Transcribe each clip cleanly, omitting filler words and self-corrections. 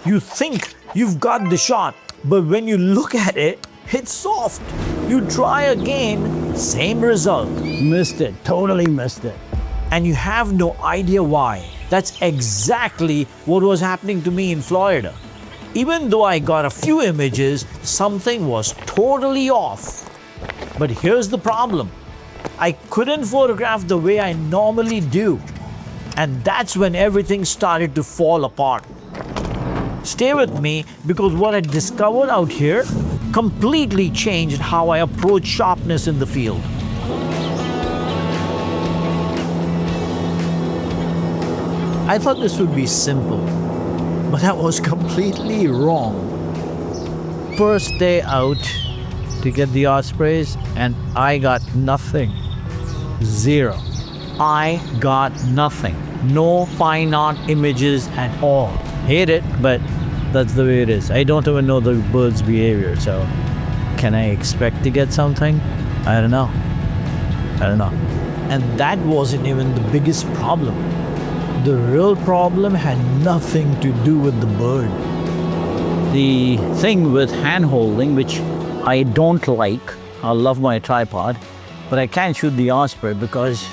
You think you've got the shot, but when you look at it, it's soft. You try again, same result. Missed it, totally missed it. And you have no idea why. That's exactly what was happening to me in Florida. Even though I got a few images, something was totally off. But here's the problem. I couldn't photograph the way I normally do. And that's when everything started to fall apart. Stay with me because what I discovered out here completely changed how I approach sharpness in the field. I thought this would be simple, but I was completely wrong. First day out to get the Ospreys and I got nothing. Zero. I got nothing. No fine art images at all. Hate it, but that's the way it is. I don't even know the bird's behavior, so can I expect to get something? I don't know. And that wasn't even the biggest problem. The real problem had nothing to do with the bird. The thing with hand-holding, which I don't like, I love my tripod, but I can't shoot the osprey because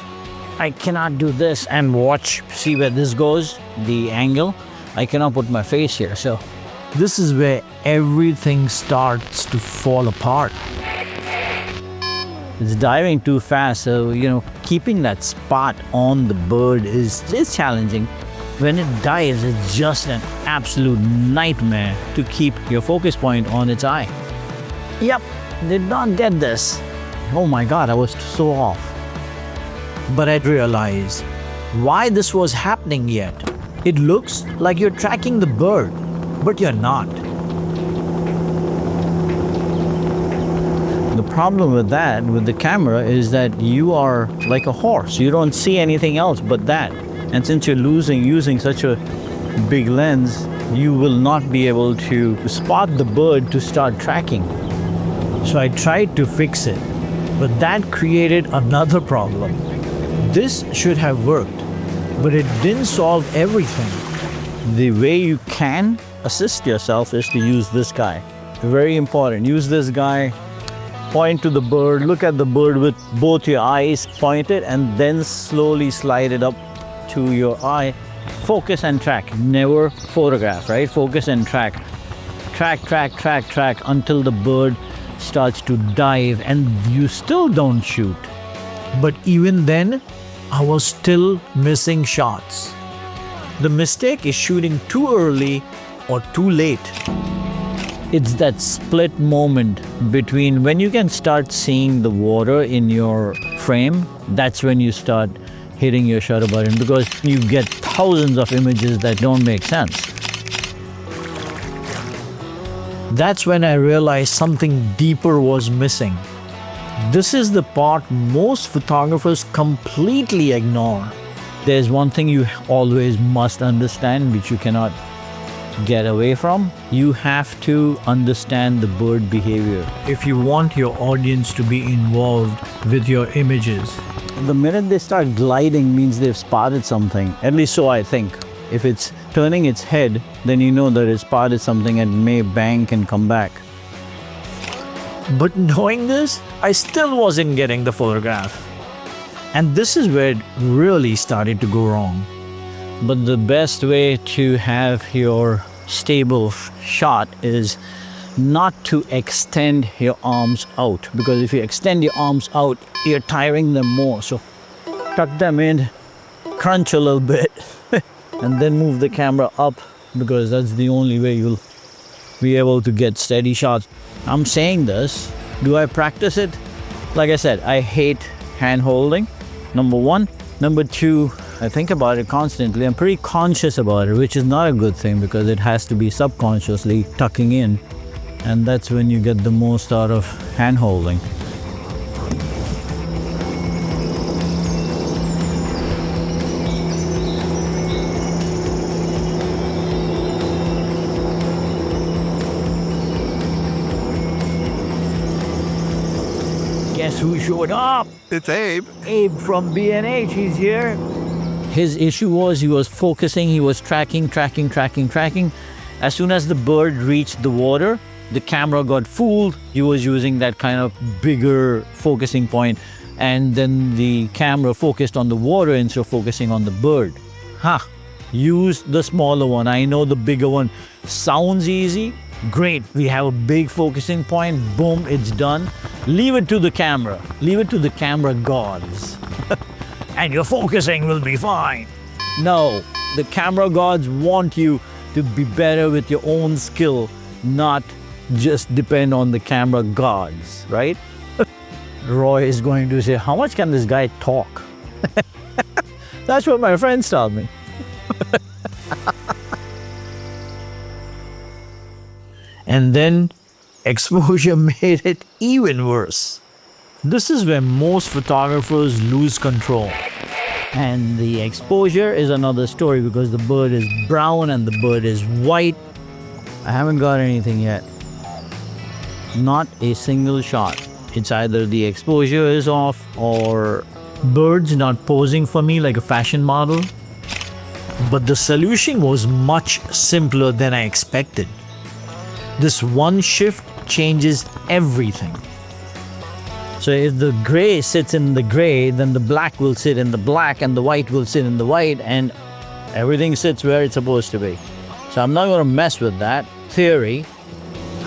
I cannot do this and watch, see where this goes, the angle. I cannot put my face here, so this is where everything starts to fall apart. It's diving too fast, so keeping that spot on the bird is challenging. When it dives, it's just an absolute nightmare to keep your focus point on its eye. Yep, did not get this. Oh my god, I was so off. But I realized why this was happening yet. It looks like you're tracking the bird, but you're not. The problem with that, with the camera, is that you are like a horse. You don't see anything else but that. And since you're using such a big lens, you will not be able to spot the bird to start tracking. So I tried to fix it, but that created another problem. This should have worked, but it didn't solve everything. The way you can assist yourself is to use this guy. Very important. Use this guy. Point to the bird, look at the bird with both your eyes pointed, and then slowly slide it up to your eye. Focus and track. Never photograph, right? Focus and track. Track until the bird starts to dive and you still don't shoot. But even then, I was still missing shots. The mistake is shooting too early or too late. It's that split moment between when you can start seeing the water in your frame, that's when you start hitting your shutter button because you get thousands of images that don't make sense. That's when I realized something deeper was missing. This is the part most photographers completely ignore. There's one thing you always must understand, which you cannot get away from. You have to understand the bird behavior. If you want your audience to be involved with your images. The minute they start gliding means they've spotted something. At least so I think. If it's turning its head, then you know that it's spotted something and may bank and come back. But knowing this, I still wasn't getting the photograph. And this is where it really started to go wrong. But the best way to have your stable shot is not to extend your arms out, because if you extend your arms out, you're tiring them more. So tuck them in, crunch a little bit, and then move the camera up, because that's the only way you'll be able to get steady shots. I'm saying this, do I practice it? Like I said, I hate hand holding, number one. Number two, I think about it constantly. I'm pretty conscious about it, which is not a good thing because it has to be subconsciously tucking in. And that's when you get the most out of hand holding. Guess who showed up? It's Abe. Abe from B&H, he's here. His issue was he was focusing, he was tracking, As soon as the bird reached the water, the camera got fooled. He was using that kind of bigger focusing point, and then the camera focused on the water instead of focusing on the bird. Use the smaller one. I know the bigger one sounds easy. Great, we have a big focusing point. Boom, it's done. Leave it to the camera. Leave it to the camera gods. And your focusing will be fine. No, the camera gods want you to be better with your own skill, not just depend on the camera gods, right? Roy is going to say, how much can this guy talk? That's what my friends tell me. And then exposure made it even worse. This is where most photographers lose control. And the exposure is another story because the bird is brown and the bird is white. I haven't got anything yet. Not a single shot. It's either the exposure is off or Birds not posing for me like a fashion model. But the solution was much simpler than I expected. This one shift changes everything. so if the gray sits in the gray, then the black will sit in the black and the white will sit in the white and everything sits where it's supposed to be. So I'm not going to mess with that theory.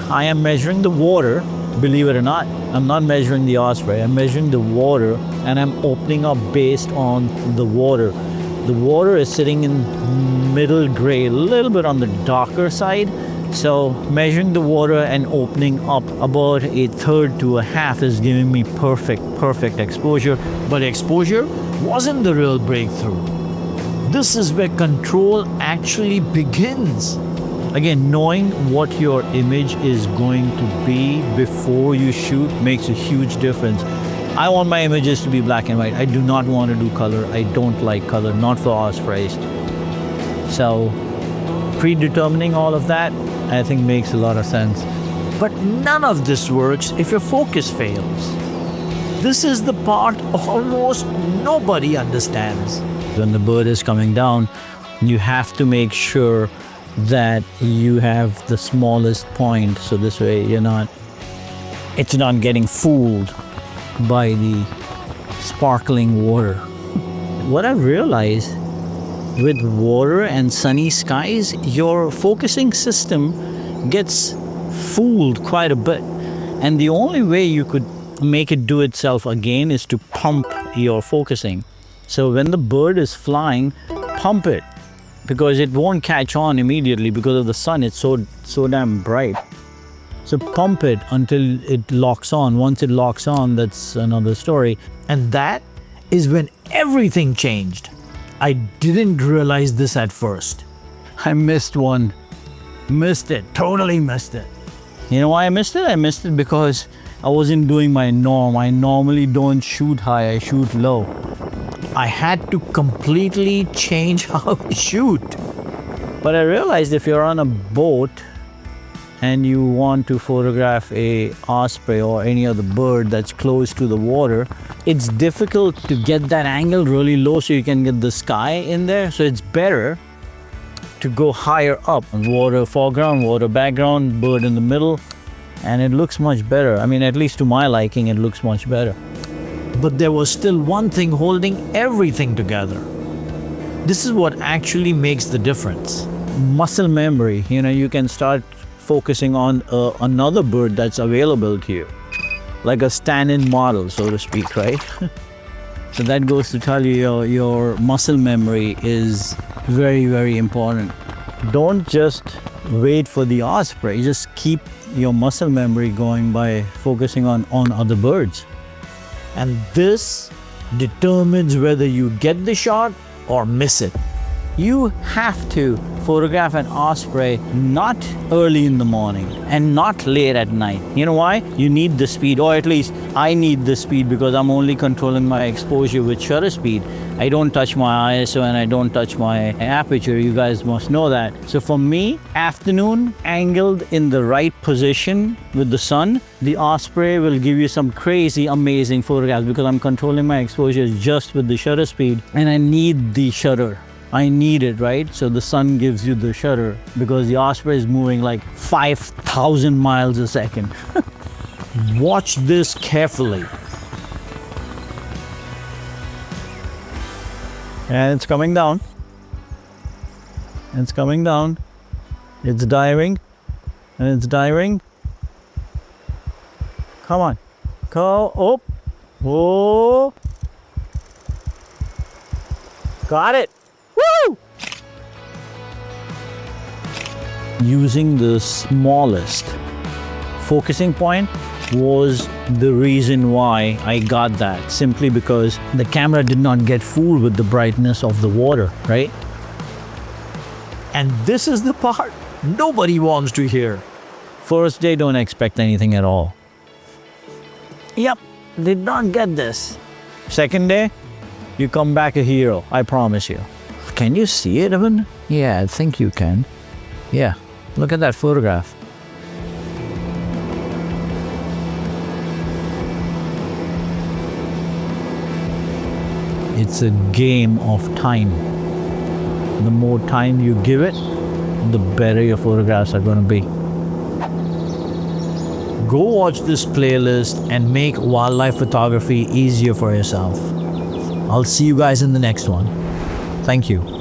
I am measuring the water, believe it or not. I'm not measuring the Osprey. I'm measuring the water and I'm opening up based on the water. The water is sitting in middle gray, a little bit on the darker side. So measuring the water and opening up about a third to a half is giving me perfect exposure. But exposure wasn't the real breakthrough. This is where control actually begins. Again, knowing what your image is going to be before you shoot makes a huge difference. I want my images to be black and white. I do not want to do color. I don't like color, not for Ospreys. So predetermining all of that, I think makes a lot of sense. But none of this works if your focus fails. This is the part almost nobody understands. When the bird is coming down, you have to make sure that you have the smallest point, so this way it's not getting fooled by the sparkling water. What I've realized with water and sunny skies, your focusing system gets fooled quite a bit. And the only way you could make it do itself again is to pump your focusing. So when the bird is flying, pump it, because it won't catch on immediately because of the sun. It's so damn bright. So pump it until it locks on. Once it locks on, that's another story. And that is when everything changed. I didn't realize this at first. I missed one. Missed it. Totally missed it. You know why I missed it? I missed it because I wasn't doing my norm. I normally don't shoot high, I shoot low. I had to completely change how I shoot. But I realized if you're on a boat and you want to photograph a osprey or any other bird that's close to the water, it's difficult to get that angle really low so you can get the sky in there. So it's better to go higher up. Water foreground, water background, bird in the middle, and it looks much better. I mean, at least to my liking, it looks much better. But there was still one thing holding everything together. This is what actually makes the difference. Muscle memory. You can start focusing on another bird that's available to you, like a stand-in model, so to speak, right? So that goes to tell you your muscle memory is very important. Don't just wait for the osprey, just keep your muscle memory going by focusing on other birds. And this determines whether you get the shot or miss it. You have to photograph an osprey not early in the morning and not late at night. You know why? You need the speed, or at least I need the speed, because I'm only controlling my exposure with shutter speed. I don't touch my ISO and I don't touch my aperture. You guys must know that. So for me, afternoon, angled in the right position with the sun, the osprey will give you some crazy, amazing photographs because I'm controlling my exposure just with the shutter speed and I need the shutter. I need it, right? So the sun gives you the shutter because the Osprey is moving like 5,000 miles a second. Watch this carefully. And it's coming down. It's coming down. It's diving. And it's diving. Come on. Go. Oh. Oh. Got it. Woo! Using the smallest focusing point was the reason why I got that. Simply because the camera did not get fooled with the brightness of the water, right? And this is the part nobody wants to hear. First day, don't expect anything at all. Yep, did not get this. Second day, you come back a hero, I promise you. Can you see it even? Yeah, I think you can. Yeah, look at that photograph. It's a game of time. The more time you give it, the better your photographs are going to be. Go watch this playlist and make wildlife photography easier for yourself. I'll see you guys in the next one. Thank you.